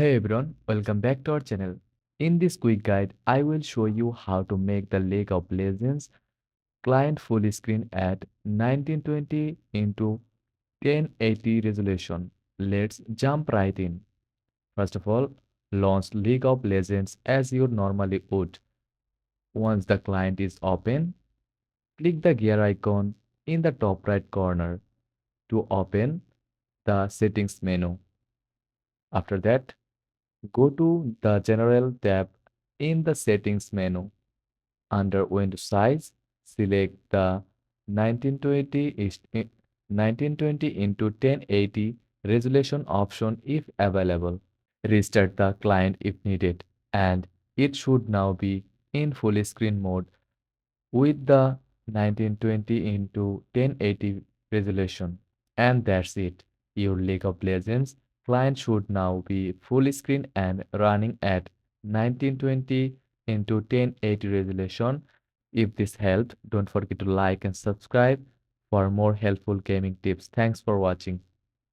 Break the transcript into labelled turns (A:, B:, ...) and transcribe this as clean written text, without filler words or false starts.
A: Hey everyone, welcome back to our channel. In this quick guide, I will show you how to make the League of Legends client full screen at 1920 into 1080 resolution. Let's jump right in. First of all, launch League of Legends as you normally would. Once the client is open, click the gear icon in the top right corner to open the settings menu. After that, go to the General tab in the Settings menu. Under Window Size, select the 1920 into 1080 resolution option if available. Restart the client if needed, and it should now be in full screen mode with the 1920 into 1080 resolution. And that's it. Your League of Legends client should now be full screen and running at 1920 into 1080 resolution. If this helped, don't forget to like and subscribe for more helpful gaming tips. Thanks for watching.